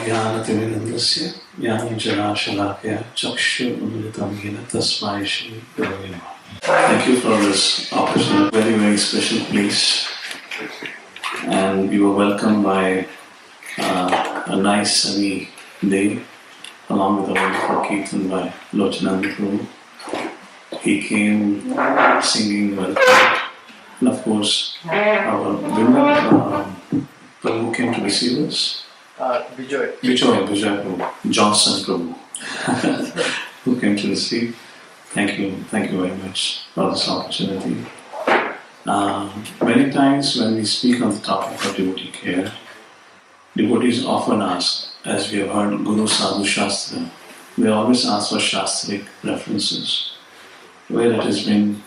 ज्ञानतिमिरन्दस्य ज्ञानञ्जनाशलाकया चक्षुरुन्मिलितं येन तस्मै श्रीगुरवे नमः. Thank you for this opportunity, very, very special place. And we were welcomed by a nice sunny day, along with a wonderful kirtan by Prabhu. He came singing welcome. And of course, our women, Prabhu came to receive us. Vijay Prabhu, Johnson Prabhu, who came to receive. Thank you very much for this opportunity. Many times when we speak on the topic of devotee care, devotees often ask, as we have heard Guru Sadhu Shastra, they always ask for Shastric references, where it has been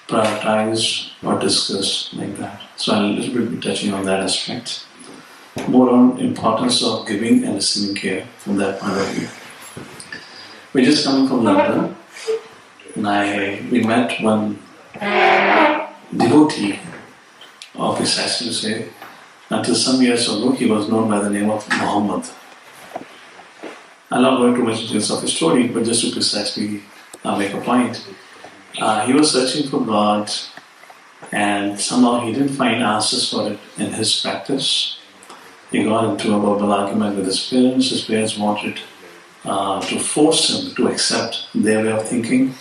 prioritized or discussed like that. So I'll a little bit be touching on that aspect. More on importance of giving and receiving care from that point of view. We're just coming from London, and we met one devotee of his, as you say, until some years ago he was known by the name of Muhammad. I'm not going too much details of his story, but just to precisely make a point. He was searching for God, and somehow he didn't find answers for it in his practice. He got into a verbal argument with his parents. His parents wanted to force him to accept their way of thinking.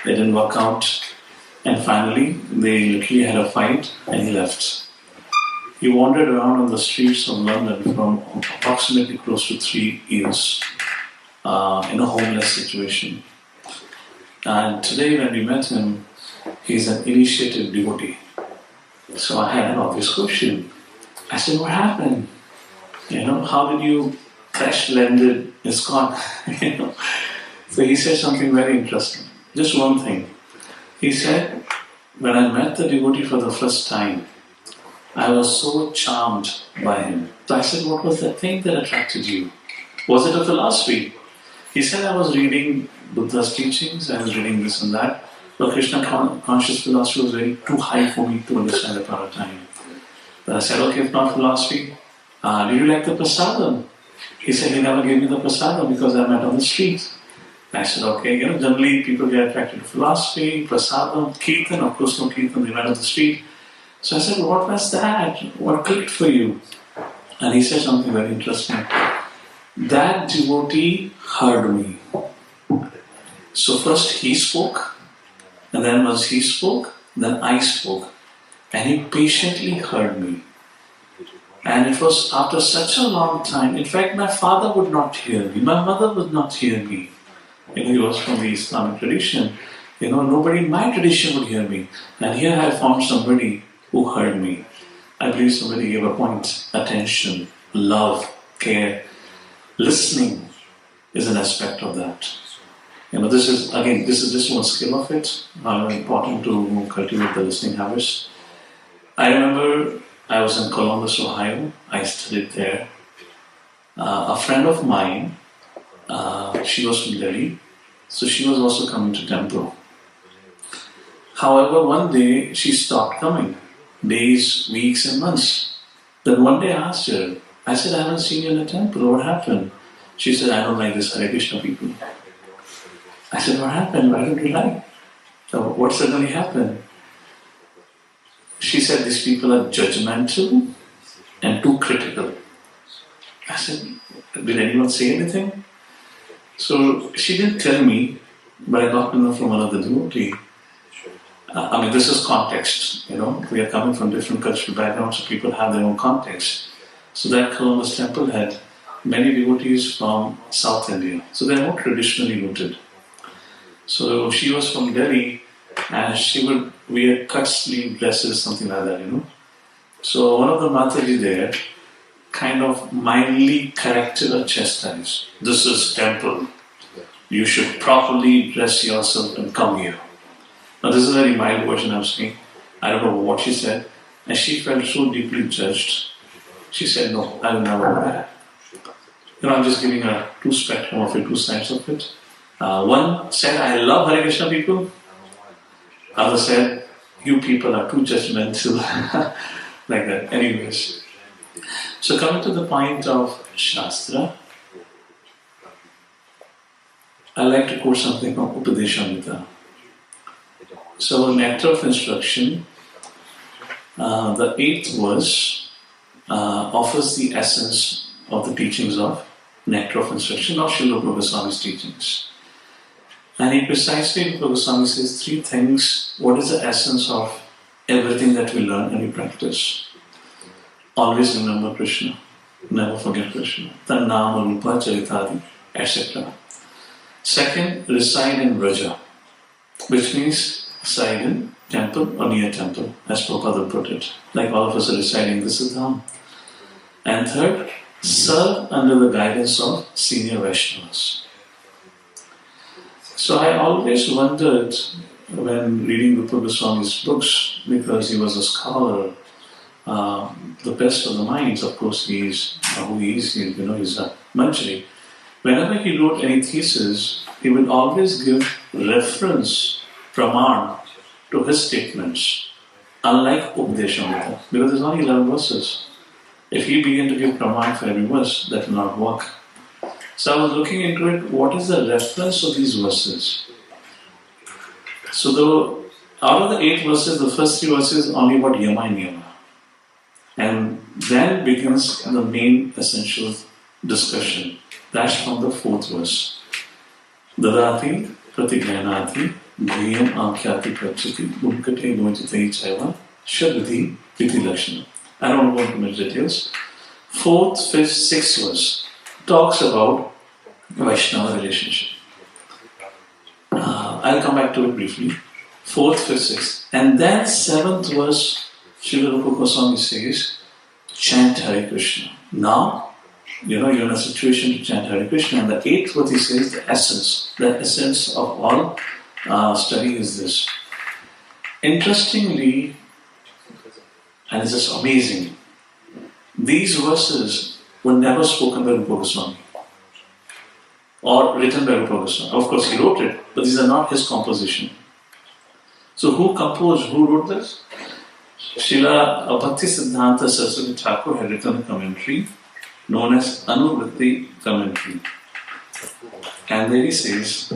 It didn't work out. And finally, they literally had a fight and he left. He wandered around on the streets of London for approximately close to 3 years in a homeless situation. And today when we met him, he's an initiated devotee. So I had an obvious question. I said, what happened? How did you crash landed? It's gone. So he said something very interesting. Just one thing. He said, when I met the devotee for the first time, I was so charmed by him. So I said, what was that thing that attracted you? Was it a philosophy? He said, I was reading Buddha's teachings, I was reading this and that, but Krishna conscious philosophy was very too high for me to understand at that time. But I said, okay, if not philosophy, did you like the prasadam? He said, he never gave me the prasadam because I met on the street. I said, okay, generally people get attracted to philosophy, prasadam, kirtan, of course no kirtan, they met on the street. So I said, what was that? What clicked for you? And he said something very interesting. That devotee heard me. So first he spoke, and then once he spoke, then I spoke. And he patiently heard me. And it was after such a long time. In fact, my father would not hear me. My mother would not hear me. He was from the Islamic tradition. Nobody in my tradition would hear me. And here I found somebody who heard me. I believe somebody gave a point. Attention, love, care, listening is an aspect of that. This is just one skill of it. Important to cultivate the listening habits. I remember I was in Columbus, Ohio. I studied there. A friend of mine, she was from Delhi, so she was also coming to temple. However, one day she stopped coming. Days, weeks and months. Then one day I asked her, I said, I haven't seen you in the temple. What happened? She said, I don't like this Hare Krishna people. I said, what happened? Why don't you like? So what suddenly happened? She said, these people are judgmental and too critical. I said, did anyone say anything? So she didn't tell me, but I got to know from another devotee. This is context, we are coming from different cultural backgrounds, so people have their own context. So that Columbus temple had many devotees from South India, so they're more traditionally rooted. So she was from Delhi, and she would wear cut sleeve dresses, something like that, So one of the Mataji there kind of mildly corrected or chastised. This is temple. You should properly dress yourself and come here. Now this is a very mild version I'm saying. I don't know what she said. And she felt so deeply judged. She said, no, I will never do that. I'm just giving a two spectrum of it, two sides of it. One said, I love Hare Krishna people. Other said, you people are too judgmental. Like that. Anyways, So coming to the point of Shastra, I like to quote something from Upadeshamrita. So Nectar of Instruction, the 8th verse offers the essence of the teachings of Nectar of Instruction, or Srila Prabhu Goswami's teachings. And he precisely, Prabhu Goswami says, 3 things. What is the essence of everything that we learn and we practice? Always remember Krishna. Never forget Krishna. Tannama, Rupa, Charitadi, etc. Second, reside in Vraja, which means reside in temple or near temple, as Prabhupada put it. Like all of us are residing in the Siddham. And third, serve under the guidance of senior Vaishnavas. So I always wondered when reading Rupa Goswami's books, because he was a scholar, the best of the minds, of course he is who he is, he's a Manjari. Whenever he wrote any thesis, he would always give reference, praman, to his statements, unlike Upadeshamrita, because there's only 11 verses. If he began to give praman for every verse, that will not work. So I was looking into it, what is the reference of these verses? So out of the 8 verses, the first 3 verses only about Yama and Niyama. And then begins the main essential discussion. That's from the 4th verse. Dadati pratigyanati dhyam ankyati prachati mukate nojitei chaiva shabdhi piti lakshana. I don't want to much details. 4th, 5th, 6th verse talks about Vaishnava relationship. I'll come back to it briefly. 4th, 5th, 6th. And then 7th verse, Srila Rupa Goswami says, chant Hare Krishna. Now, you're in a situation to chant Hare Krishna. And the 8th what he says, the essence of all study is this. Interestingly, and it's just amazing, these verses were never spoken by Rupa Goswami or written by Rupa Goswami. Of course, he wrote it, but these are not his composition. So who wrote this? Srila Bhakti Siddhanta Saraswati Thakur had written a commentary known as Anuvritti Commentary. And there he says,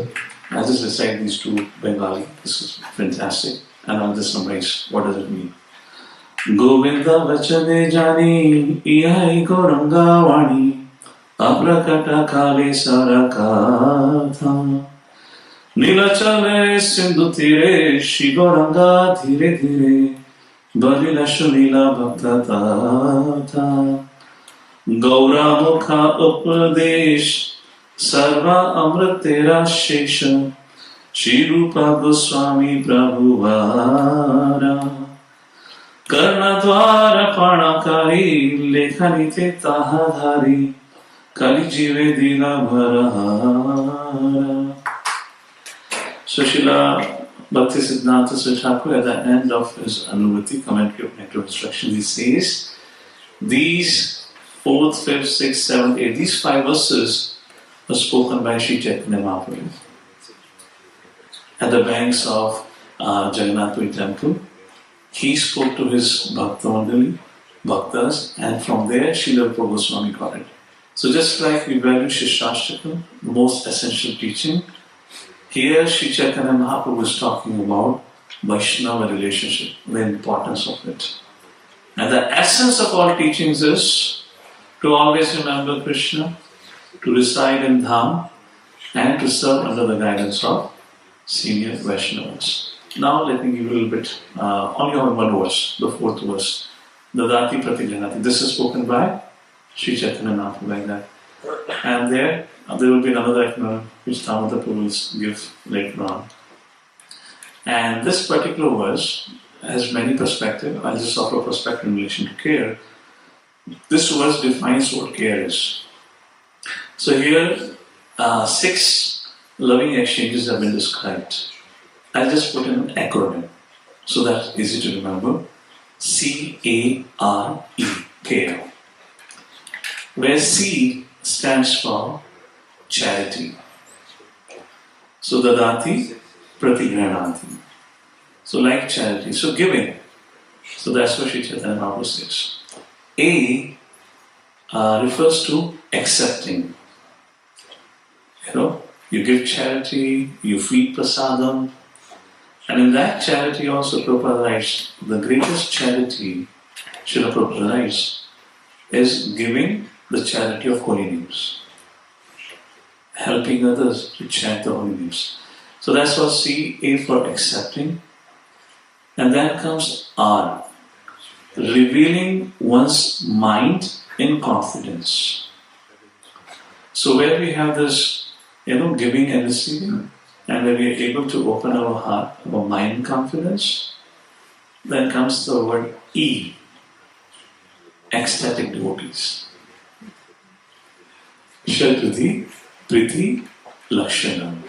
I'll just recite these 2 Bengali, this is fantastic, and I'll just summarize what does it mean. Govinda vachane jani, ihai goranga vani, abrakata kale sarakatha. Nilachale sindhu tire, shigoranga dhire dhire, balila shunila bhaktatata. Gaura mukha upadesh, sarva amrit tera shesha, Shri Rupa Goswami Prabhu Vara. Karnadwara Panakari, Lekhanite Tahadhari, Kali Jive Dina Bharahara. So Srila Bhakti Siddhanta Saraswati Thakur, at the end of his Anuvritti commentary of Nectar of Instruction, he says, these 4th, 5th, 6th, 7th, 8th, these 5 verses were spoken by Sri Chaitanya Mahaprabhu at the banks of Jagannath Puri temple. He spoke to his Bhakta Mandali, Bhaktas, and from there Srila Rupa Goswami got it. So just like we value Shishashtakam, the most essential teaching, here Sri Chaitanya Mahaprabhu is talking about Vaishnava relationship, the importance of it. And the essence of all teachings is to always remember Krishna, to reside in Dham, and to serve under the guidance of senior Vaishnavas. Now let me give you a little bit, only on 1 verse, the 4th verse. Dadati pratigyanati. This is spoken by Sri Chaitanya Mahaprabhu like that. And there will be another acknowledgement which Damodar Prabhu will give later on. And this particular verse has many perspectives. I'll just offer a perspective in relation to care. This verse defines what care is. So here, 6 loving exchanges have been described. I'll just put in an acronym so that's easy to remember. C-A-R-E, care. Where C stands for charity. So dadati pratigyanati. So like charity, so giving. So that's what Sri Chaitanya Mahaprabhu says. A refers to accepting. You give charity, you feed prasadam, and in that charity also Prabhupada writes, the greatest charity, Srila Prabhupada writes, is giving the charity of holy names. Helping others to chant the holy names. So that's what C, A for accepting. And then comes R, revealing one's mind in confidence. So where we have this, giving and receiving, and when we are able to open our heart, our mind in confidence, then comes the word E, ecstatic devotees. Shalpriti, Priti, Lakshanam.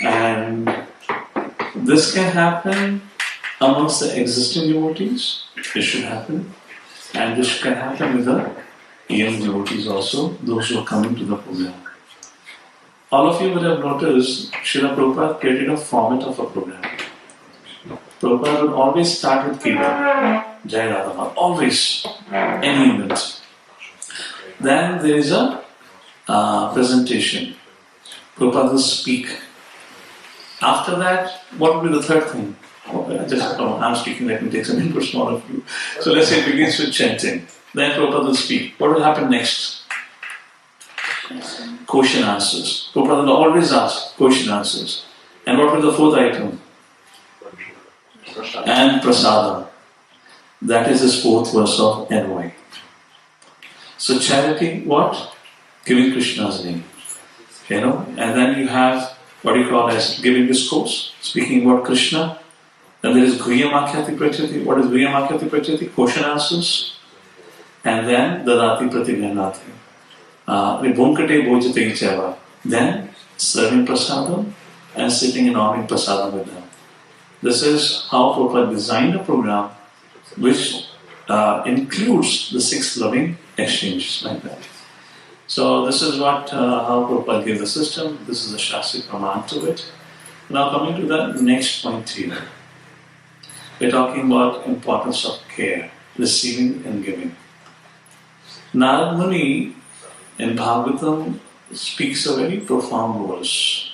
And this can happen amongst the existing devotees. It should happen. And this can happen with the young devotees also, those who are coming to the program. All of you would have noticed Srila Prabhupada created a format of a program. Prabhupada would always start with Kirtan, Jai Radha, always, any event. Then there is a presentation. Prabhupada will speak. After that, what will be the third thing? I'm speaking, let me take some input from all of you. So let's say it begins with chanting. Then Prabhupada will speak. What will happen next? Question answers. Prabhupada will always ask question answers. And what will be the fourth item? And prasadam. That is his fourth verse of NY. So charity, what? Giving Krishna's name. And then you have what you call as giving discourse, speaking about Krishna. Then there is Guhyamakyati Pratyati. What is Guhyamakyati Pratyati? Question answers. And then Dadati Pratigyanati. Bhunkate Bhojate Chava. Then serving prasadam and sitting and offering prasadam with them. This is how Prabhupada designed a program which includes the 6 loving exchanges like that. So this is what how Prabhupada gave the system. This is the Shastric Praman to it. Now coming to the next point here. We're talking about importance of care, receiving and giving. Narad Muni in Bhagavatam speaks a very profound verse.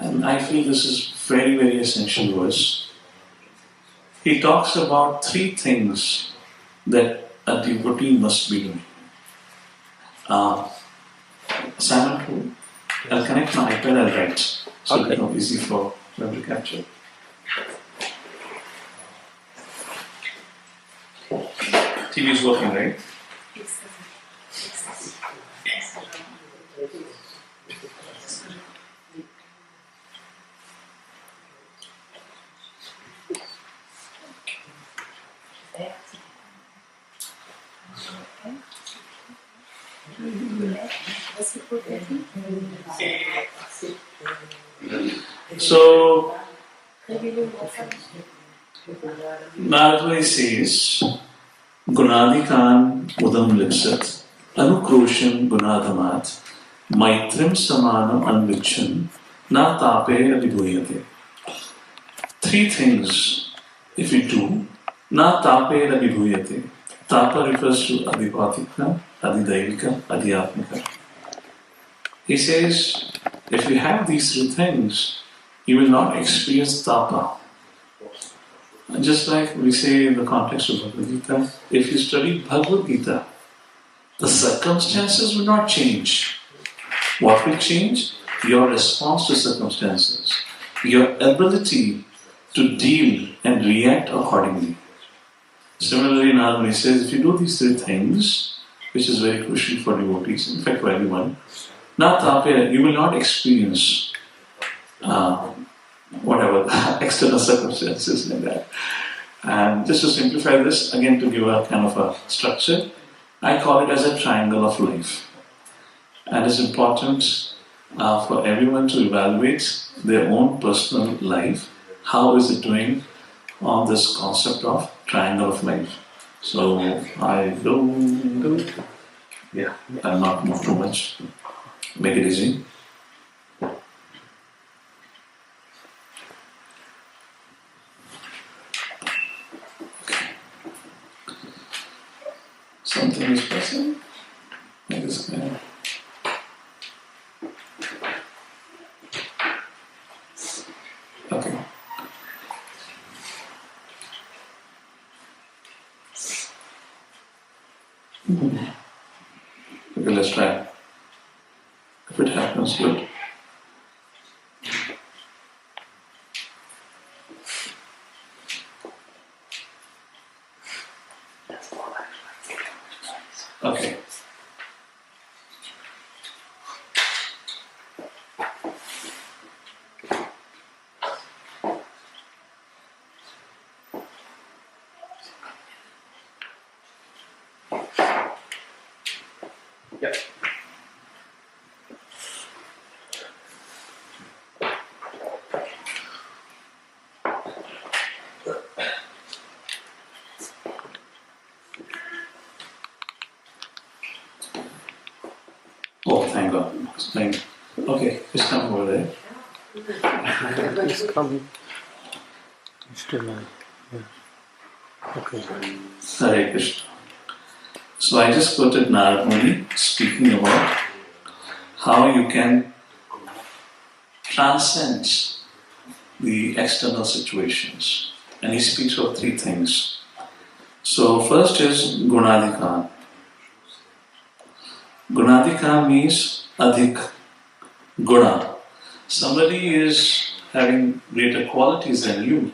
And I feel this is very, very essential verse. He talks about 3 things that a devotee must be doing. Simon, I'll connect my iPad, I'll write. So okay. It's easy for them to capture. TV is working, right? So, Narad says, Gunadikan udam lipsat, anukrosham gunadamat, maitrim samanam anvichan, na tape abhibhuyate. 3 things, if we do, na tape abhibhuyate. Tapa refers to adhipatika, adhidaivika, adhyatmika. He says, if you have these 3 things, you will not experience tapa. Just like we say in the context of Bhagavad Gita, if you study Bhagavad Gita, the circumstances will not change. What will change? Your response to circumstances, your ability to deal and react accordingly. Similarly, Narad says, if you do these 3 things, which is very crucial for devotees, in fact for everyone, you will not experience whatever external circumstances like that. And just to simplify this, again to give a kind of a structure, I call it as a triangle of life. And it's important for everyone to evaluate their own personal life. How is it doing on this concept of triangle of life? So I don't, I'll not move too much. Make it easy. Something is pressing. Like this kind of. Okay. Okay, let's try. If it happens, good. Okay. Yep. Oh, thank God. Okay, just come over there. It's coming. It's still on. Yeah. Okay. Hare Krishna. So I just quoted Narad Muni speaking about how you can transcend the external situations. And he speaks of three things. So first is Gunadika. Gunadika means adhik, guna. Somebody is having greater qualities than you.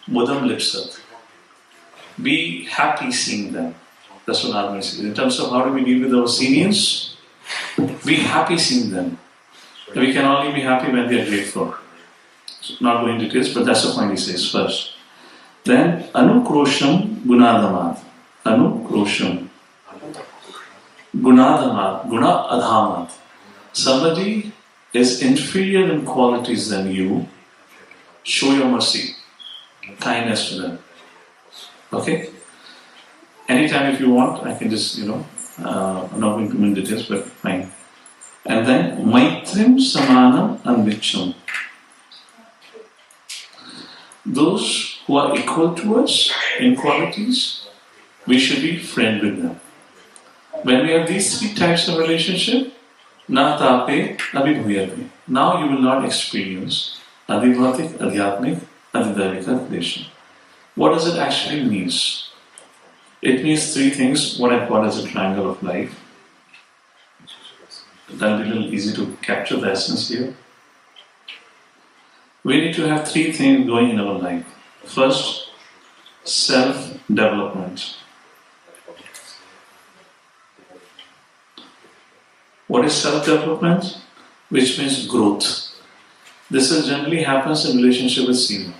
Mudam lipsat. Be happy seeing them. That's what Narad says. In terms of how do we deal with our seniors, be happy seeing them. We can only be happy when they are grateful. So not going into details, but that's the point he says first. Then, Anukrosham Gunadamat. Anukrosham Gunadamat. Guna Adhamat. Somebody is inferior in qualities than you. Show your mercy, kindness to them. Okay? Anytime if you want, I can just, I'm not going to go into details, but fine. And then, Maitrim Samanam Anvicham. Those who are equal to us in qualities, we should be friend with them. When we have these three types of relationship, na tape abhibhuyate. Now you will not experience adhibhatik, adhyatmik, adhidavika relation. What does it actually mean? It means three things, what I call as a triangle of life. That will be a little easy to capture the essence here. We need to have three things going in our life. First, self-development. What is self-development? Which means growth. This generally happens in relationship with senior.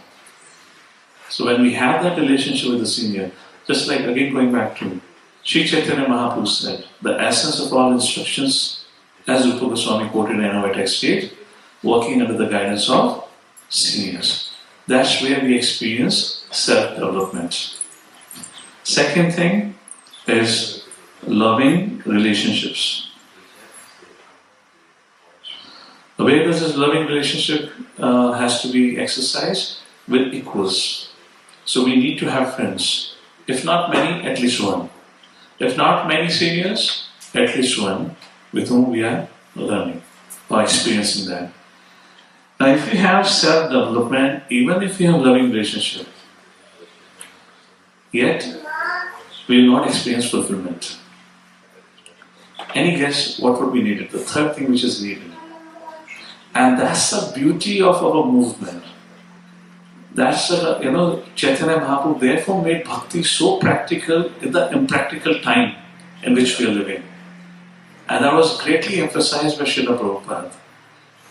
So when we have that relationship with the senior, just like again going back to Sri Chaitanya Mahaprabhu said, the essence of all instructions, as Rupa Goswami quoted in our text state, working under the guidance of seniors. That's where we experience self-development. Second thing is loving relationships. Where does this loving relationship has to be exercised? With equals. So we need to have friends. If not many, at least one. If not many seniors, at least one with whom we are learning or experiencing that. Now if you have self-development, even if you have loving relationship, yet we will not experience fulfillment. Any guess what would be needed? The third thing which is needed. And that's the beauty of our movement. That's Chaitanya Mahaprabhu therefore made bhakti so practical in the impractical time in which we are living. And that was greatly emphasized by Srila Prabhupada.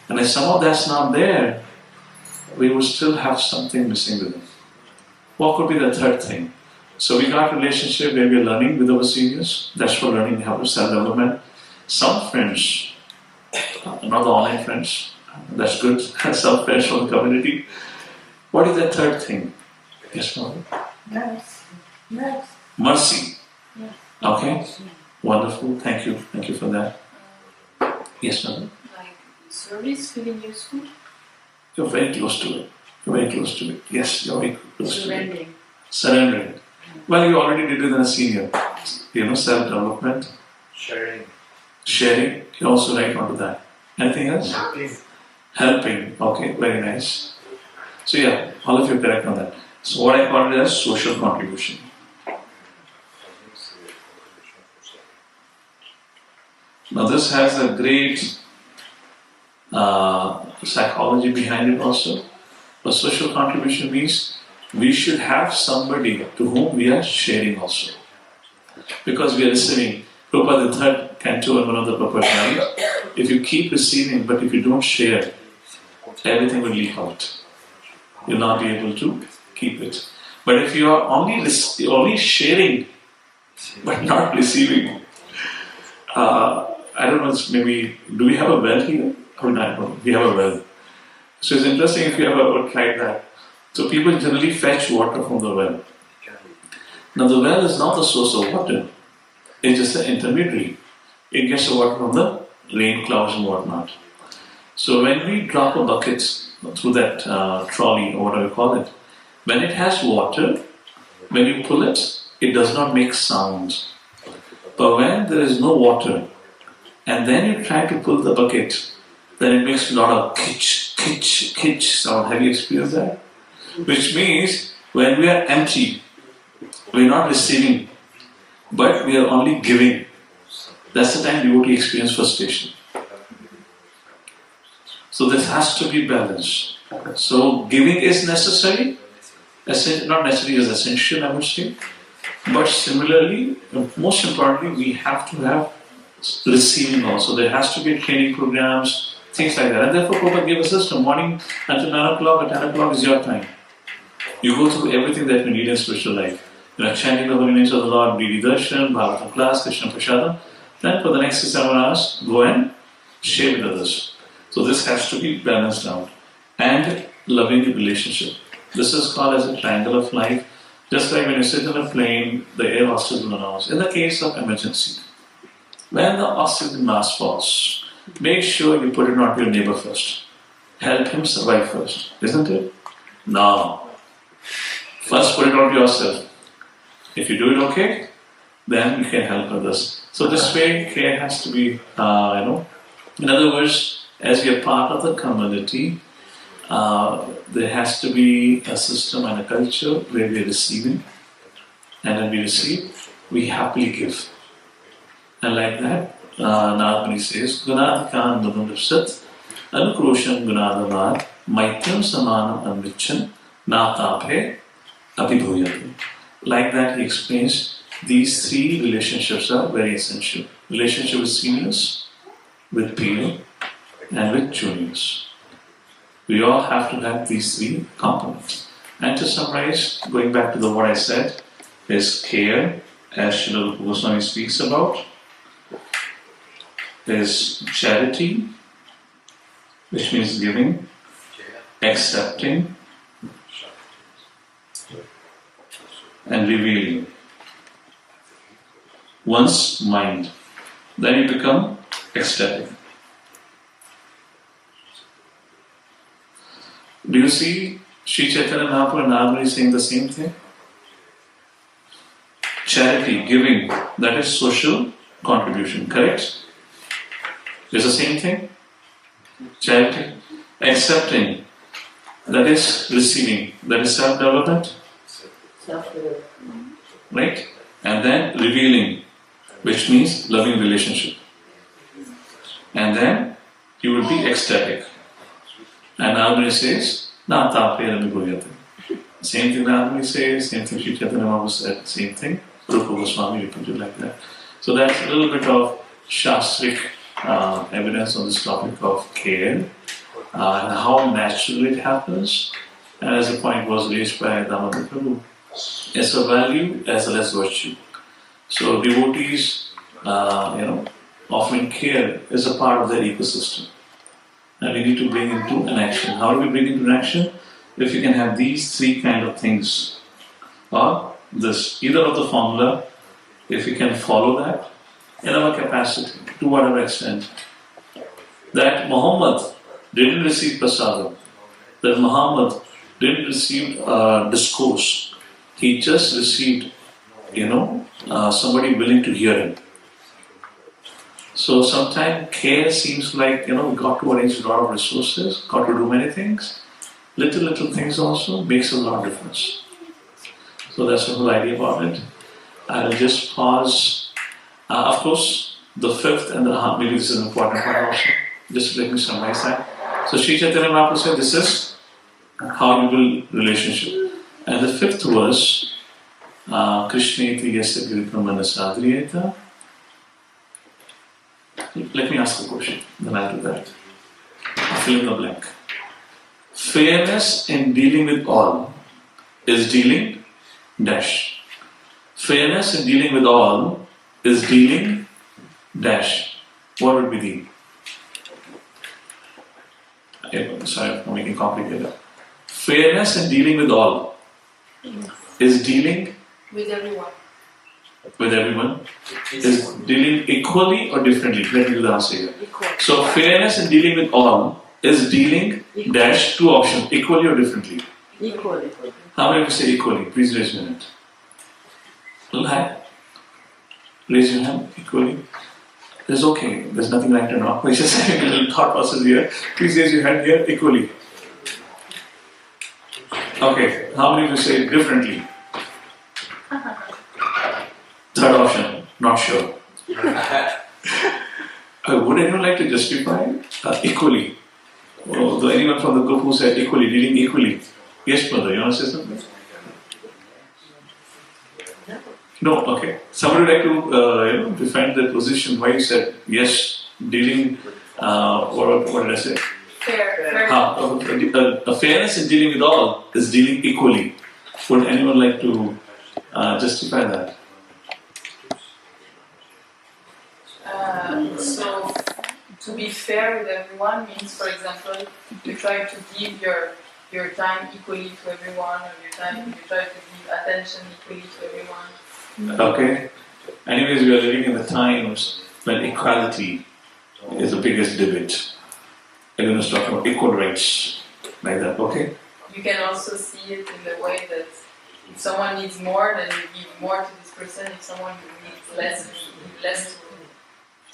And if some of that's not there, we will still have something missing with it. What could be the third thing? So we got a relationship where we are learning with our seniors. That's for learning how to self-development. Some friends, not the online friends, that's good. Some friends from the community. What is the third thing? Yes, Mother? Mercy. Yes. Okay. Wonderful. Thank you. Thank you for that. Yes, Mother? Like service, feeling useful? You're very close to it. You're very close to it. Yes, you're very close to it. Surrendering. Surrendering. Well, you already did it in a senior. self-development, Sharing. sharing, you also write onto that. Anything else? Helping, okay, very nice. So yeah, all of you are correct on that. So what I call it as social contribution. Now this has a great psychology behind it also. But social contribution means we should have somebody to whom we are sharing also. Because we are receiving. Prabhupada, the third canto and one of the Prabhupada, if you keep receiving but if you don't share, everything will leak out. You'll not be able to keep it. But if you are only sharing but not receiving, I don't know, maybe, do we have a well here? Oh, no, we have a well. So it's interesting if you have ever tried that. So people generally fetch water from the well. Now the well is not the source of water. It's just an intermediary. It gets the water from the rain clouds and whatnot. So when we drop a bucket through that trolley or whatever you call it, when it has water, when you pull it, it does not make sound. But when there is no water, and then you try to pull the bucket, then it makes a lot of kitch, kitch, kitch sound. Have you experienced that? Which means when we are empty, we are not receiving, but we are only giving. That's the time devotee experience frustration. So this has to be balanced. So giving is necessary, not necessarily as essential, I would say. But similarly, most importantly, we have to have receiving also. There has to be training programs, things like that. And therefore, Prabhupada gave a system. Morning until 9 o'clock or 10 o'clock is your time. You go through everything that you need in spiritual life. Chanting the holy names of the Lord, Didi Darshan, Bhagavatam class, Krishna Prasadam. Then for the next 6-7 hours, go and share with others. So this has to be balanced out. And loving relationship. This is called as a triangle of life. Just like when you sit in a plane, the air hostess will announce. In the case of emergency, when the oxygen mask falls, make sure you put it on your neighbor first. Help him survive first. Isn't it? No. First put it on yourself. If you do it okay, then you can help others. So this way, care has to be, in other words, as we are part of the community, there has to be a system and a culture where we are receiving, and when we receive, we happily give. And like that, Narmani says, Gunadikan Nudundapsat, Anukroshan Gunadamad, Maitam Samanam Anvichan, Nataphe, Abhibhuyati. Like that, he explains these three relationships are very essential. Relationship with seniors, with peer, and with juniors. We all have to have these three components. And to summarize, going back to what I said, is care, as Srila Rupa Goswami speaks about, is charity, which means giving, accepting, and revealing one's mind. Then you become ecstatic. Do you see Sri Chaitanya Mahaprabhu and Narmani saying the same thing? Charity, giving, that is social contribution, correct? It's the same thing? Charity. Accepting, that is receiving, that is self-development. Right? And then revealing, which means loving relationship. And then you will be ecstatic. And Narmani says, Na tape Abhibhuyati. Same thing Narmani says, same thing Sri Chaitanya Mahaprabhu said, same thing. Rupa Goswami repeated like that. So that's a little bit of Shastric evidence on this topic of care and how naturally it happens. And as the point was raised by Damodar Prabhu, it's a value as well as virtue. So devotees, offering care is a part of their ecosystem. And we need to bring into an action. How do we bring into an action? If you can have these three kind of things, or this, either of the formula, if we can follow that in our capacity, to whatever extent, that Muhammad didn't receive prasadam, that Muhammad didn't receive discourse, he just received, somebody willing to hear him. So sometimes care seems like, we got to arrange a lot of resources, got to do many things. Little things also makes a lot of difference. So that's the whole idea about it. I'll just pause. Of course, the fifth and maybe this is an important part also. Just let me summarize that. So Sri Chaitanya Mahaprabhu said this is how you build relationship. And the fifth verse, Krishna iti yasya giritamana sadhriyeta. Let me ask the question, then I'll do that. I'll fill in the blank. Fairness in dealing with all is dealing dash. Fairness in dealing with all is dealing dash. What would be sorry, I'm making complicated. Fairness in dealing with all is dealing with everyone. With everyone is dealing equally or differently. Let me do the answer here. Equal. So fairness in dealing with all is dealing dash two options, equally or differently. Equally. How many of you say equally? Please raise your hand. Little high. Raise your hand equally. It's okay. There's nothing right or wrong. We're just having a little thought process here. Please raise your hand here equally. Okay. How many of you say differently? Third option, not sure. Would anyone like to justify equally? Or anyone from the group who said equally, dealing equally? Yes, brother, you want to say something? No, okay. Somebody would like to defend the position why you said yes, dealing, what did I say? Fair. A fairness in dealing with all is dealing equally. Would anyone like to justify that? So, to be fair with everyone means, for example, you try to give your time equally to everyone, or you try to give attention equally to everyone. Okay. Anyways, we are living in the times when equality is the biggest debate. Everyone is talking about equal rights, like that. Okay. You can also see it in the way that if someone needs more, then you give more to this person. If someone needs less, you give less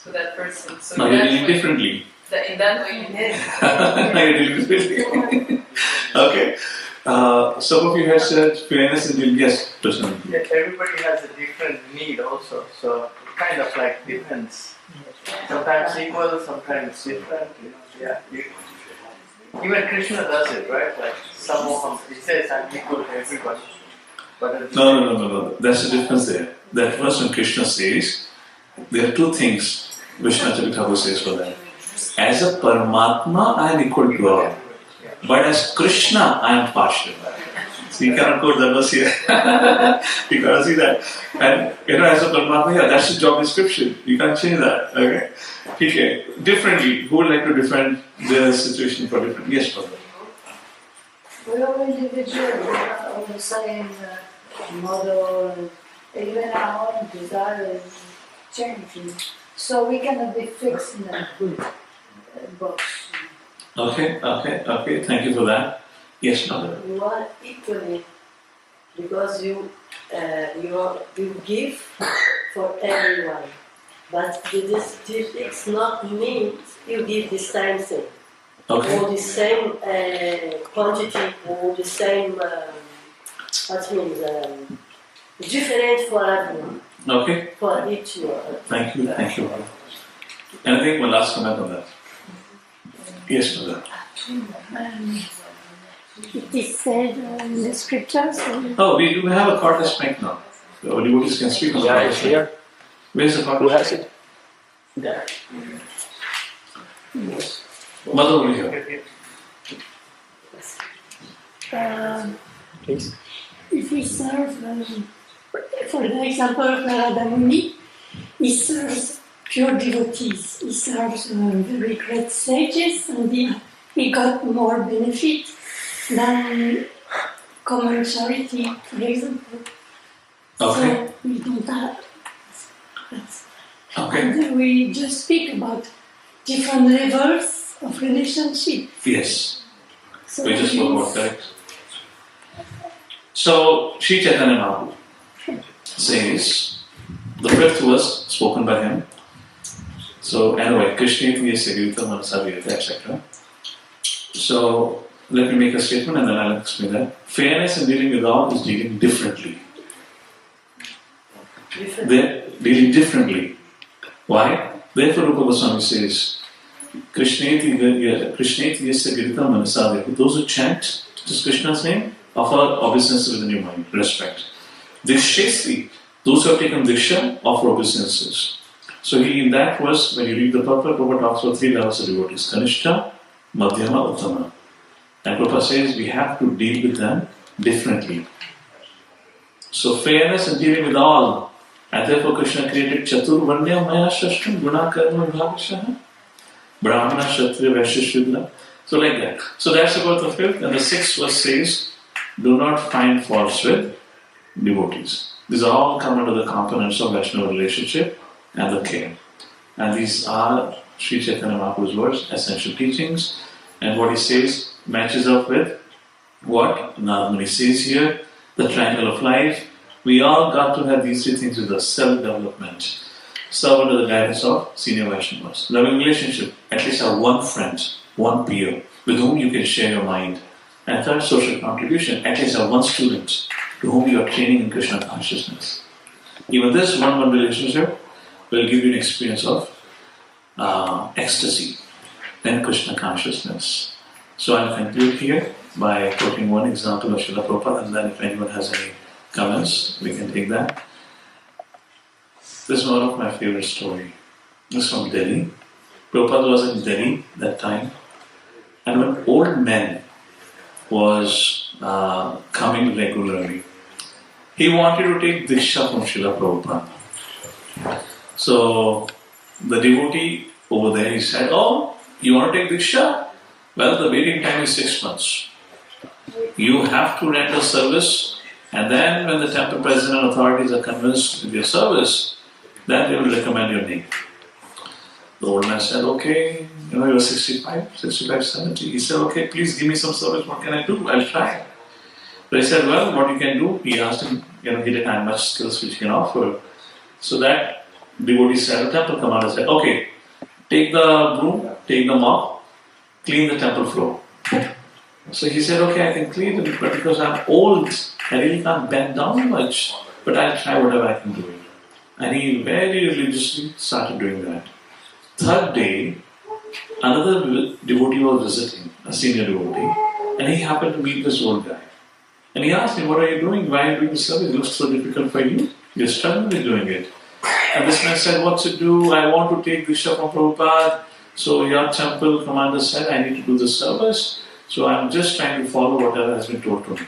to that person. So now you're dealing differently. In that way, you need. Now you're dealing differently. Okay. Some of you have said fairness in dealing. Yes, person. Yeah, everybody has a different need also, so it kind of like depends. Sometimes equal, sometimes different. Yeah. Even Krishna does it, right? Like someone he says, "I'm equal to everybody." But No. That's the difference there. That verse when Krishna says, there are two things Vishnu Thakur says for that. As a Paramatma, I am equal to all. But as Krishna, I am partial. So you cannot quote that verse here. You cannot see that. And as a Paramatma, yeah, that's the job description. You can't change that. Okay? Okay. Differently, who would like to defend their situation for different? Yes, brother. We are individual, on the same model, even our own desires changing. So we cannot be fixed in a box. Okay. Thank you for that. Yes, mother. You are equally because you give for everyone, but it's not mean you give the same thing, Okay. or the same quantity, or the same what means different for everyone, Okay. for each year. Thank you. Anything? One last comment on that. Yes, mother. It is said in the scriptures. Oh, we do have a cordless mic now. The devotees can speak on the Yeah, cordless it's mic. here. Where's the cordless Who has mic? it? There. Mother over here. Please. If we serve, for the example of Narada Muni, he serves pure devotees. He serves very great sages, and he got more benefit than common charity, for example. Okay. So we don't have. Okay. And we just speak about different levels of relationship. Yes. So We just spoke about that. So, Sri Chaitanya Mahaprabhu says, The fifth was spoken by him. So anyway, Krishna Yasya Girita Manasa Virita, etc. So let me make a statement and then I'll explain that. Fairness in dealing with all is dealing differently. They're dealing differently. Why? Therefore Rupa Goswami says, Krishneti Yasya Girita Manasa Virita. Those who chant just Krishna's name offer obeisance within your mind, respect. Dikshesti, those who have taken Diksha offer obeisances. So in that verse, when you read the purport, Prabhupada talks about 3 levels of devotees: Kanishta, Madhyama, Uttama. And Prabhupada says we have to deal with them differently. So fairness in dealing with all. And therefore Krishna created Chatur Vanya Maya Shashtam Guna Karma Vibhavishaha Brahmana Kshatriya Vaishya Shudra. So like that. So that's about the fifth. And the sixth verse says, do not find faults with devotees. These all come under the components of Vaishnava relationship and the care. And these are Sri Chaitanya Mahaprabhu's words, essential teachings. And what he says matches up with what Narmani says here, the triangle of life. We all got to have these 3 things with us: self-development, serve under the guidance of senior Vaishnavas, loving relationship, at least have one friend, one peer, with whom you can share your mind. And third, social contribution, at least have one student to whom you are training in Krishna consciousness. Even this one-on-one relationship will give you an experience of ecstasy and Krishna consciousness. So I'll conclude here by quoting one example of Srila Prabhupada, and then if anyone has any comments, we can take that. This is one of my favorite stories. This is from Delhi. Prabhupada was in Delhi that time, and when old man was coming regularly, he wanted to take Diksha from Srila Prabhupada. So the devotee over there, he said, "Oh, you want to take Diksha? Well, the waiting time is 6 months. You have to render service, and then when the temple president and authorities are convinced with your service, then they will recommend your name." The old man said, "Okay, he was 65, 70. He said, "Okay, please give me some service. What can I do? I'll try." So he said, "Well, what you can do?" He asked him, he didn't have much skills which he can offer. So that devotee said, the temple commander said, "Okay, take the broom, take the mop, clean the temple floor." So he said, "Okay, I can clean it, but because I'm old, I really can't bend down much, but I'll try whatever I can do." And he very religiously started doing that. Third day, another devotee was visiting, a senior devotee, and he happened to meet this old guy. And he asked him, "What are you doing? Why are you doing the service? It looks so difficult for you. You're struggling with doing it." And this man said, "What to do? I want to take Diksha from Prabhupada. So your temple commander said I need to do the service. So I'm just trying to follow whatever has been told to me."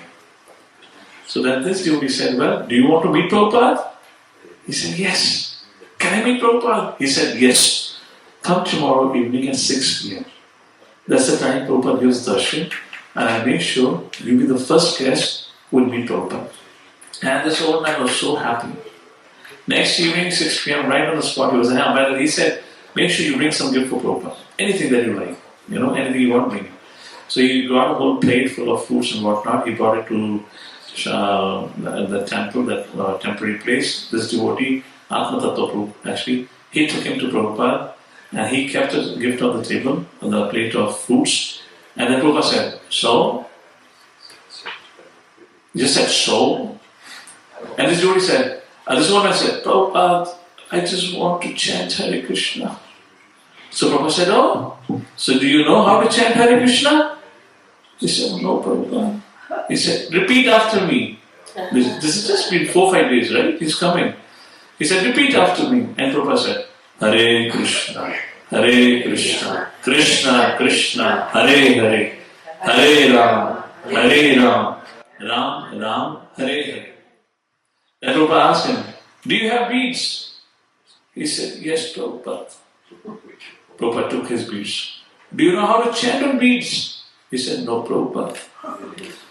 So then this devotee said, "Well, do you want to meet Prabhupada?" He said, "Yes." "Can I meet Prabhupada?" He said, "Yes. Come tomorrow evening at 6 p.m. That's the time Prabhupada gives darshan, and I make sure you'll be the first guest who will meet Prabhupada." And this old man was so happy. Next evening, 6 p.m., right on the spot, he was there. He said, "Make sure you bring some gift for Prabhupada. Anything that you like. Anything you want, bring it." So he got a whole plate full of fruits and whatnot. He brought it to the temple, that temporary place. This devotee, Atma Tattva Prabhu, actually, he took him to Prabhupada and he kept a gift on the table, on the plate of fruits. And then Prabhupada said, "So?" He just said, "So?" And this devotee said, this woman said, "Prabhupada, I just want to chant Hare Krishna." So Prabhupada said, "Oh, so do you know how to chant Hare Krishna?" He said, "No, Prabhupada." He said, "Repeat after me." This has just been 4-5 days, right? He's coming. He said, "Repeat after me." And Prabhupada said, "Hare Krishna, Hare Krishna, Krishna Krishna, Hare Hare, Hare Ram, Hare Ram, Ram Ram, Hare Hare." Then Prabhupada asked him, "Do you have beads?" He said, "Yes, Prabhupada." Prabhupada took his beads. "Do you know how to chant on beads?" He said, "No, Prabhupada."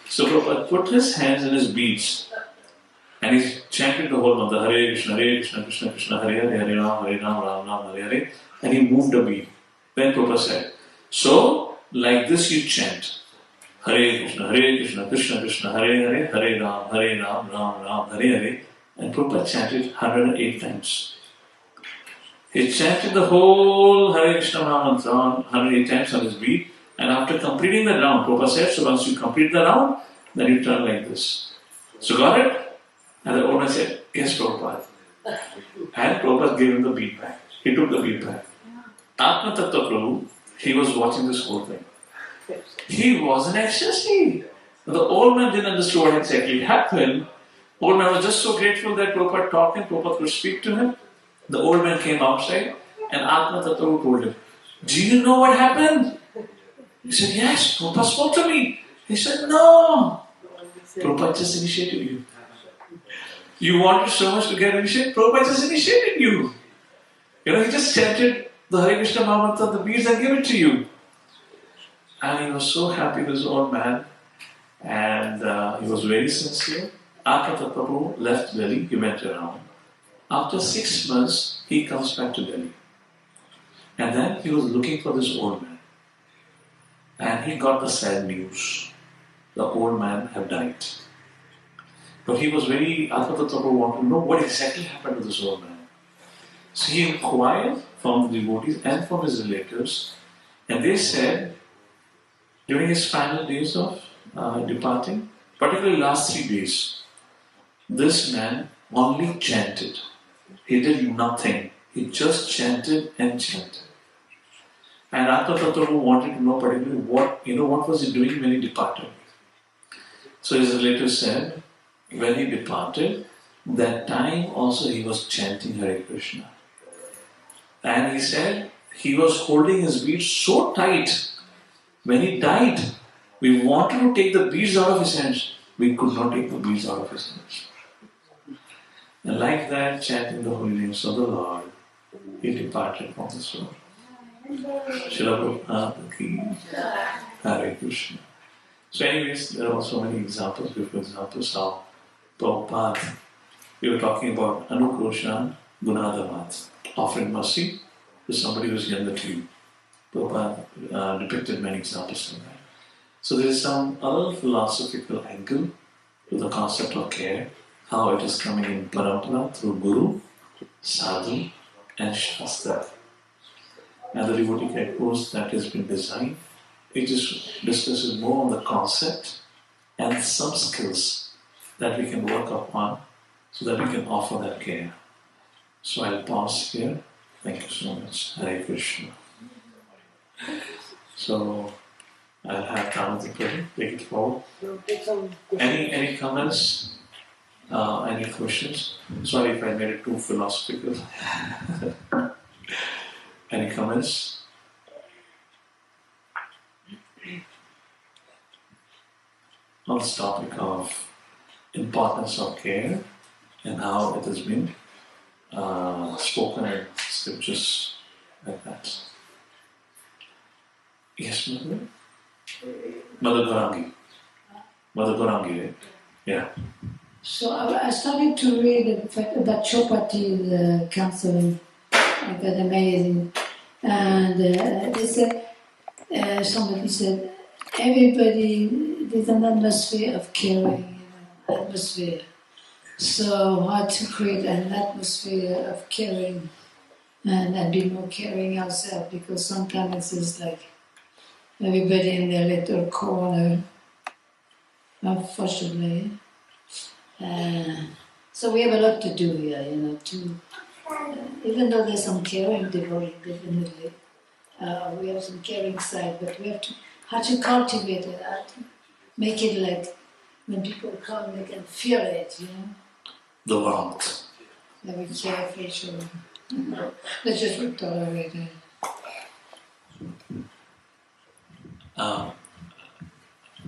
So Prabhupada put his hands in his beads and he chanted the whole mantra, "Hare Krishna, Krishna Krishna, Hare Hare, Hare Ram, Ram Ram, Hare Hare." And he moved a bead. Then Prabhupada said, "So, like this you chant, Hare Krishna, Krishna Krishna, Hare Hare, Hare Ram, Ram Ram, Hare Hare, And Prabhupada chanted 108 times. He chanted the whole Hare Krishna Mahamantra 108 times on his beat, and after completing the round, Prabhupada said, so once you complete the round, then you turn like this. So got it? And the old man said, yes, Prabhupada. And Prabhupada gave him the beat back. He took the beat back. Atma Tattva Prabhu, he was watching this whole thing. He was in ecstasy. The old man didn't understand what exactly happened. Old man was just so grateful that Prabhupada talked and Prabhupada could speak to him. The old man came outside and Atma Tattva told him, do you know what happened? He said, yes, Prabhupada spoke to me. He said, no. Prabhupada just initiated you. You wanted so much to get initiated, Prabhupada just initiated you. He just chanted the Hare Krishna Mahamantra, the beads, and gave it to you. And he was so happy, this old man, and he was very sincere. After the Prabhu left Delhi, he went around. After 6 months, he comes back to Delhi. And then he was looking for this old man. And he got the sad news. The old man had died. But he was very, Atma Tattva wanted to know what exactly happened to this old man. So he inquired from the devotees and from his relatives, and they said, during his final days of departing, particularly last 3 days, this man only chanted. He did nothing. He just chanted and chanted. And Atma Tattva wanted to know particularly what was he doing when he departed. So his relatives said, when he departed, that time also he was chanting Hare Krishna. And he said he was holding his beads so tight. When he died, we wanted to take the beads out of his hands. We could not take the beads out of his hands. And like that, chanting the holy names of the Lord, he departed from this world. Srila Prabhupada ki Hare Krishna. So anyways, there are so many examples, beautiful examples how Prabhupada, we were talking about Anukroshan Gunadamat, offering mercy to somebody who is younger to you. Prabhupada depicted many examples in that. So there is some other philosophical angle to the concept of care, how it is coming in parampara through Guru, Sadhu and Shastra. And the devotee care course that has been designed, it just discusses more on the concept and some skills that we can work upon so that we can offer that care. So I'll pause here. Thank you so much. Hare Krishna. So I'll have Tamati Prabhu take it forward. Any comments? Any questions? Sorry if I made it too philosophical. Any comments? On this topic of importance of care and how it has been spoken in scriptures like that. Yes, Mother? Mother Gorangi. Mother Gorangi, right? Yeah. So I started to read about Chopati, the counseling, got amazing. And they said, somebody said, everybody, there's an atmosphere of caring, atmosphere. So how to create an atmosphere of caring and be more caring ourselves, because sometimes it's like everybody in their little corner, unfortunately. So we have a lot to do here, even though there's some caring devoting, definitely. We have some caring side, but we have to, how to cultivate it, how to make it like, when people come, they can feel it, The warmth. That we care for each other. Let's just tolerate it.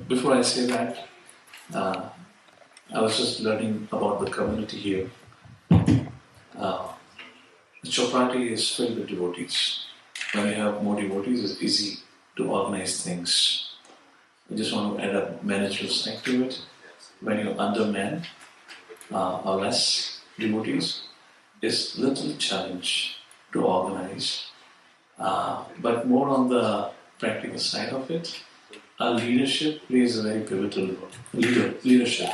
Before I say that, I was just learning about the community here. The Chopati is filled with devotees. When you have more devotees, it's easy to organize things. I just want to add a managerial side to it. When you're undermanned or less devotees, it's a little challenge to organize. But more on the practical side of it, leadership plays a very pivotal role. Leadership.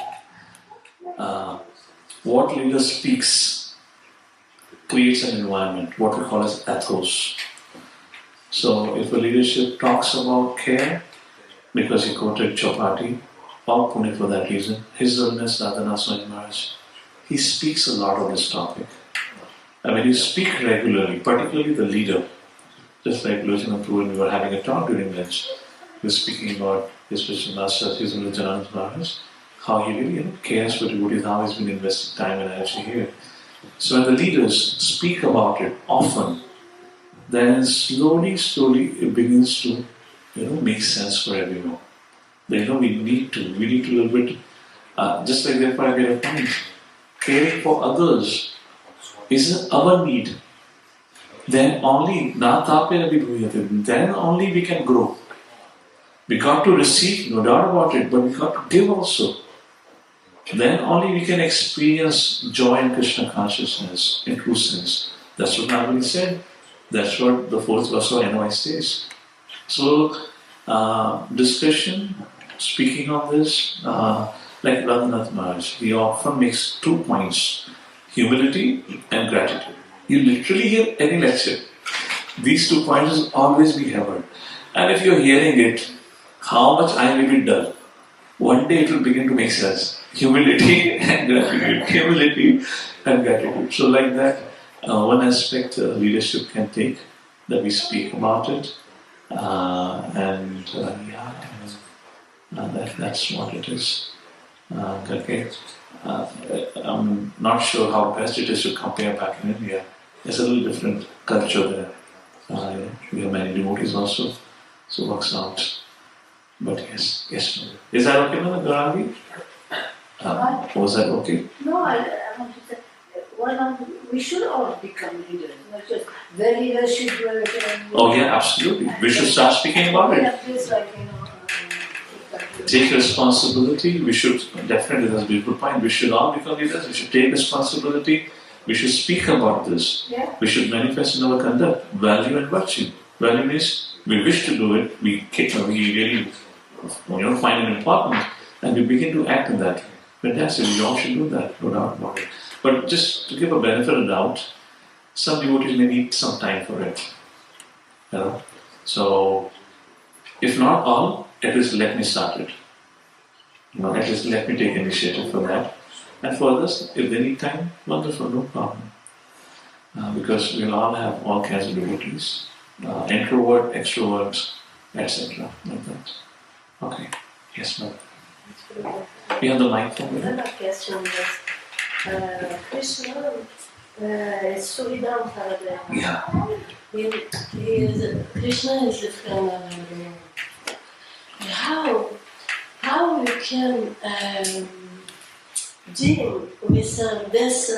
what leader speaks creates an environment, what we call as ethos. So if a leadership talks about care, because he quoted Chopati, or Pune for that reason, His Holiness Madan Sundar Maharaj, he speaks a lot on this topic. And when you speak regularly, particularly the leader, just like Lojana Prabhu, when we were having a talk during lunch, he was speaking about his spiritual master, His Holiness Jananand Maharaj, how he really cares for devotees, how he's been investing time and energy here. So when the leaders speak about it often, then slowly it begins to make sense for everyone. Then we need to a little bit, just like therefore I made a point, caring for others is our need. Then only, then only we can grow. We got to receive, no doubt about it, but we got to give also. Then only we can experience joy in Krishna consciousness, in true sense. That's what Nagini said. That's what the fourth verse of NY says. So, discussion, speaking on this, like Radhanath Maharaj, he often makes 2 points, humility and gratitude. You literally hear any lecture, these 2 points will always be heard. And if you're hearing it, how much I may be dull, one day it will begin to make sense. Humility and gratitude, humility and gratitude. So like that, one aspect leadership can take, that we speak about it, that's what it is. Okay. I'm not sure how best it is to compare back in India. There's a little different culture there. We have many devotees also, so it works out. But yes. Is that okay, Madam Gauravi? Was that okay? No, I want to say, why not? We should all become leaders, not just the leadership. Oh yeah, absolutely. We should start speaking about it. Take responsibility. We should definitely, that's a beautiful point. We should all become leaders. We should take responsibility. We should speak about this. Yeah. We should manifest in our conduct value and virtue. Value means we wish to do it. We really find it important, and we begin to act in that way. Fantastic. We all should do that. No doubt about it. But just to give a benefit of doubt, some devotees may need some time for it. So, if not all, at least let me start it. At least let me take initiative for that. And for others, if they need time, wonderful, no problem. Because we'll all have all kinds of devotees. Introvert, extrovert, etc. Like that. Okay. Yes, ma'am. We have the mic for me. Another question was, Krishna is Suridam Paradev. Yeah. Krishna is the friend of everyone. How you can deal with this,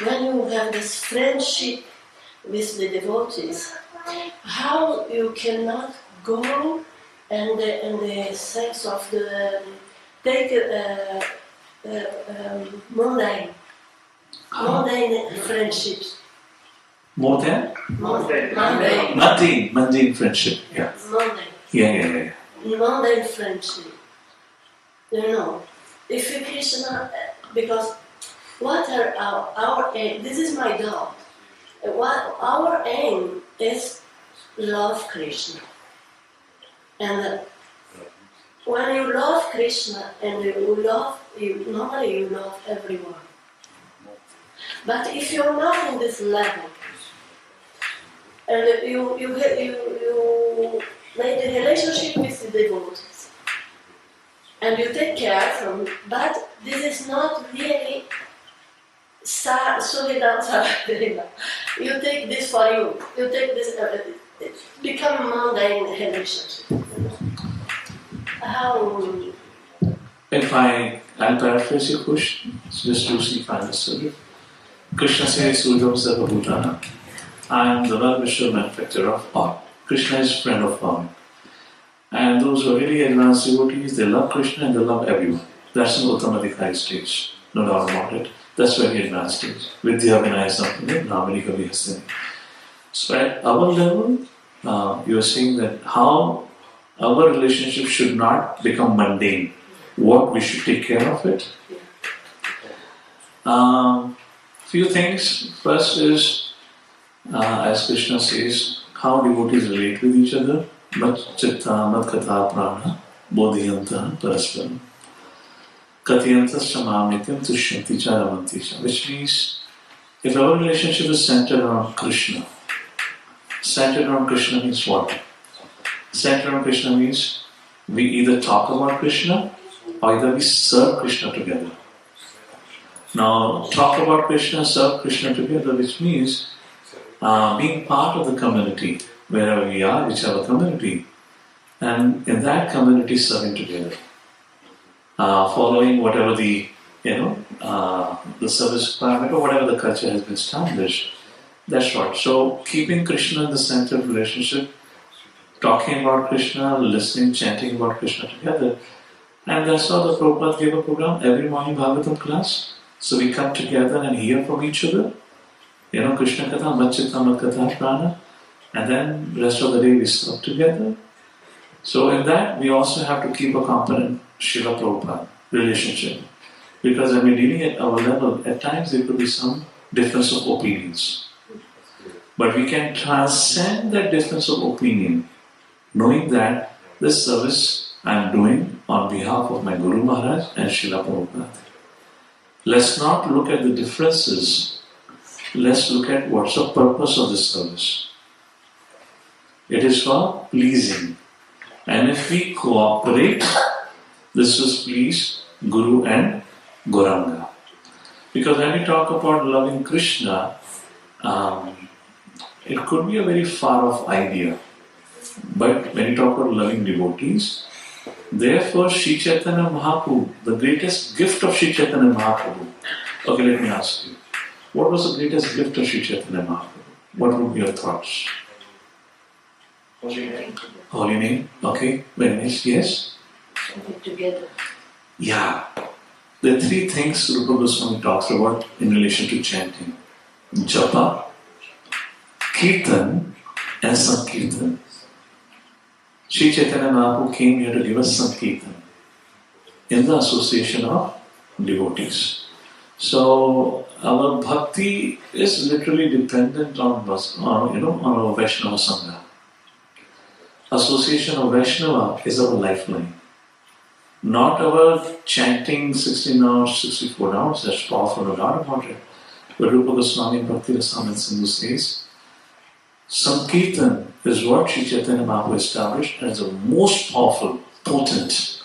when you have this friendship with the devotees, how you cannot go and the sense of the take mundane friendships. More than? Mundane friendship. Yeah. Mundane. Yeah. Mundane friendship. If you Krishna, because what are our aim? This is my doubt. What our aim is love Krishna. And when you love Krishna and normally you love everyone. But if you're not in this level, and you make a relationship with the devotees, and you take care from, but this is not really Suridam Saradeva. You take this for you. You take this, become a mundane relationship. How? If I'll paraphrase your question, just to see if I understood it. Krishna says, Suridam Sarvabhutana. I am the well-wisher benefactor of all. Krishna is friend of all. And those who are really advanced devotees, they love Krishna and they love everyone. That's an Uttamadhikari stage, no doubt about it. That's very advanced stage. Vidya Vinaya Sampane, Namani Kavi Hasani. So at our level, you are saying that how our relationship should not become mundane. What we should take care of it. Few things. First is, as Krishna says, how devotees relate with each other. Mat chitta, mat katha prana, bodhiyanta parasparam. Katyantas chamamityam tushyanti cha ramanti cha. Which means, if our relationship is centered around Krishna means what? Centered around Krishna means we either talk about Krishna or either we serve Krishna together. Now, talk about Krishna, serve Krishna together, which means being part of the community, wherever we are, whichever community, and in that community serving together, following whatever the service requirement or whatever the culture has been established. That's what. So, keeping Krishna in the center of relationship, talking about Krishna, listening, chanting about Krishna together, and that's how the Prabhupada gave a program every morning Bhagavatam class. So we come together and hear from each other. Krishna Katha, Mat Chitta, Mat Katha Prana, and then the rest of the day we serve together. So in that we also have to keep a competent Srila Prabhupada relationship. Because when we're dealing at our level, at times there could be some difference of opinions. But we can transcend that difference of opinion, knowing that this service I am doing on behalf of my Guru Maharaj and Srila Prabhupada. Let's not look at the differences. Let's look at what's the purpose of this service. It is for pleasing. And if we cooperate, this will please Guru and Gauranga. Because when we talk about loving Krishna, it could be a very far off idea. But when you talk about loving devotees, therefore Sri Chaitanya Mahaprabhu, the greatest gift of Sri Chaitanya Mahaprabhu. Okay, let me ask you. What was the greatest gift of Sri Chaitanya Mahaprabhu? What would be your thoughts? Holy name. Holy name, okay, very nice, yes? Together. Yeah. There are three things Rupa Goswami talks about in relation to chanting. Japa, Kirtan and Sankirtan. Sri Chaitanya Mahaprabhu came here to give us Sankirtan in the association of devotees. So our bhakti is literally dependent on our Vaishnava Sangha. Association of Vaishnava is our lifeline. Not our chanting 16 hours, 64 hours, that's powerful, no doubt about it. But Rupa Goswami in Bhakti Rasamrita Sindhu says, Sankirtan is what Sri Chaitanya Mahaprabhu established as the most powerful, potent,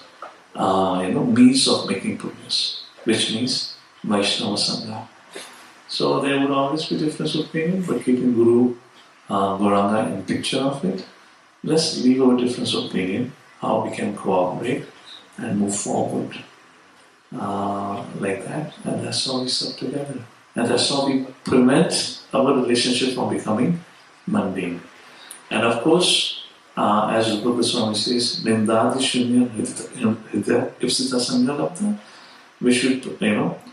means of making progress, which means Vaishnava Sangha. So there would always be difference of opinion, but keeping Guru Gauranga in picture of it, let's leave our difference of opinion, how we can cooperate and move forward like that, and that's how we serve together. And that's how we prevent our relationship from becoming mundane. And of course, as Rupa Goswami says, Nindadi Shunya Hridaya Ipsita Sangha Labdha, we should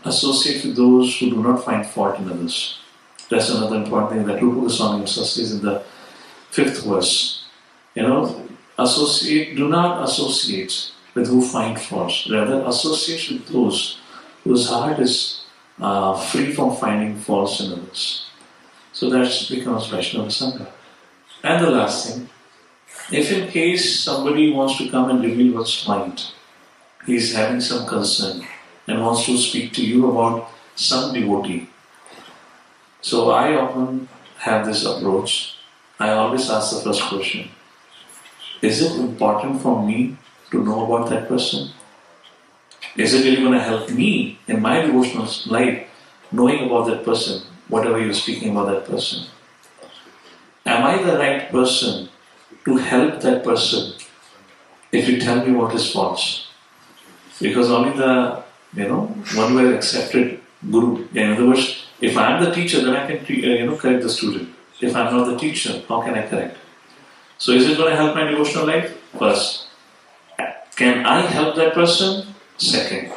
associate with those who do not find fault in others. That's another important thing that Rupa Goswami himself says in the 5th verse. Do not associate with who find faults. Rather, associate with those whose heart is free from finding faults in others. So that becomes Vaishnava Sangha. And the last thing, if in case somebody wants to come and reveal what's mind, he is having some concern and wants to speak to you about some devotee. So I often have this approach. I always ask the first question, is it important for me to know about that person? Is it really going to help me in my devotional life knowing about that person, whatever you're speaking about that person? Am I the right person to help that person if you tell me what is false? Because only the one who has accepted Guru. In other words, if I am the teacher, then I can correct the student. If I am not the teacher, how can I correct? So is it going to help my devotional life? First. Can I help that person? Second.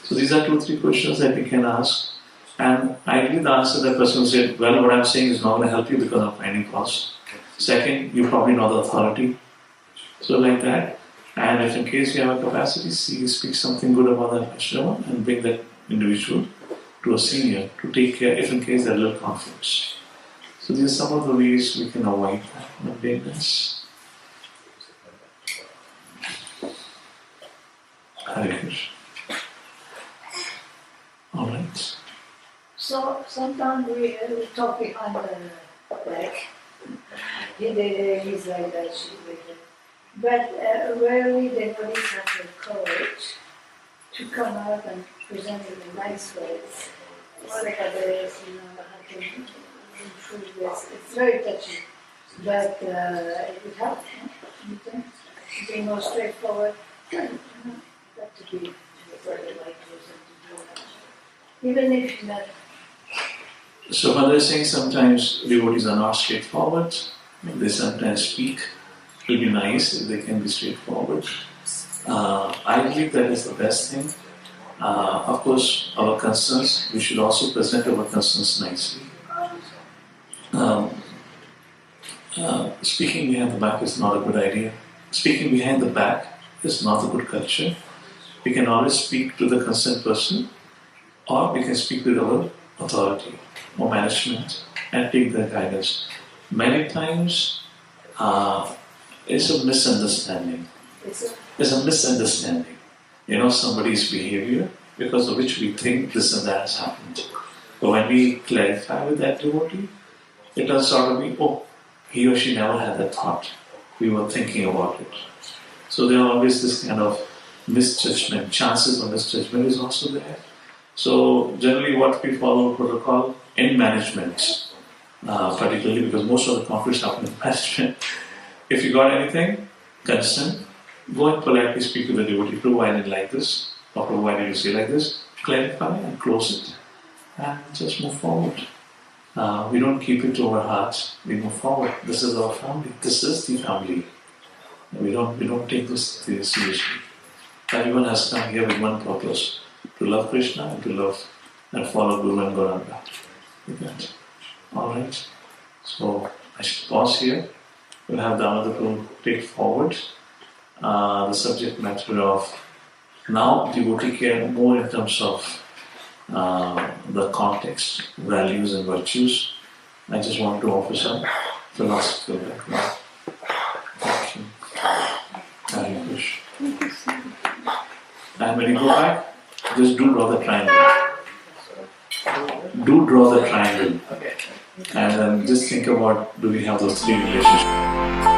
So these are 2-3 questions that we can ask. And ideally the answer that person will say, well, what I'm saying is not going to help you because I'm finding faults. Second, you probably know the authority. So like that. And if in case you have a capacity, speak something good about that Vaishnava and bring that individual to a senior to take care if in case there are little conflicts. So these are some of the ways we can avoid that mundaneness. Hare Krishna. Alright. So sometimes we talk behind the back. He's like that, she's like that. But rarely the devotees have the courage to come out and present it in a nice way. What this, how can improve this? It's very touching, but it would help. You think? Be more straightforward. Got to be very like person to do that. Even if you're not. So Mother is saying sometimes devotees are not straightforward. They sometimes speak. It will be nice if they can be straightforward. I believe that is the best thing. Of course, our concerns, we should also present our concerns nicely. Speaking behind the back is not a good idea. Speaking behind the back is not a good culture. We can always speak to the concerned person, or we can speak with our authority or management and take their guidance. Many times, it's a misunderstanding. It's a misunderstanding. Somebody's behavior because of which we think this and that has happened. But when we clarify with that devotee, it turns out to be, he or she never had that thought. We were thinking about it. So there are always this kind of misjudgment. Chances of misjudgment is also there. So generally what we follow protocol in management, particularly because most of the conflicts happen in management. If you got anything, concern, go and politely speak to the devotee. Prabhu, why did you like this? Or Prabhu, why did you say like this? Clarify and close it. And just move forward. We don't keep it to our hearts. We move forward. This is our family. This is the family. We don't take this seriously. Everyone has come here with one purpose: to love Krishna and to love and follow Guru and Gauranga. With that. Alright. So I should pause here. We'll have Damodar Prabhu take forward the subject matter of now devotee care more in terms of the context, values and virtues. I just want to offer some philosophical background. Thank you. Hare Krishna. And when you go back, just do draw the triangle. Do draw the triangle. Okay. And then just think about, do we have those three relationships?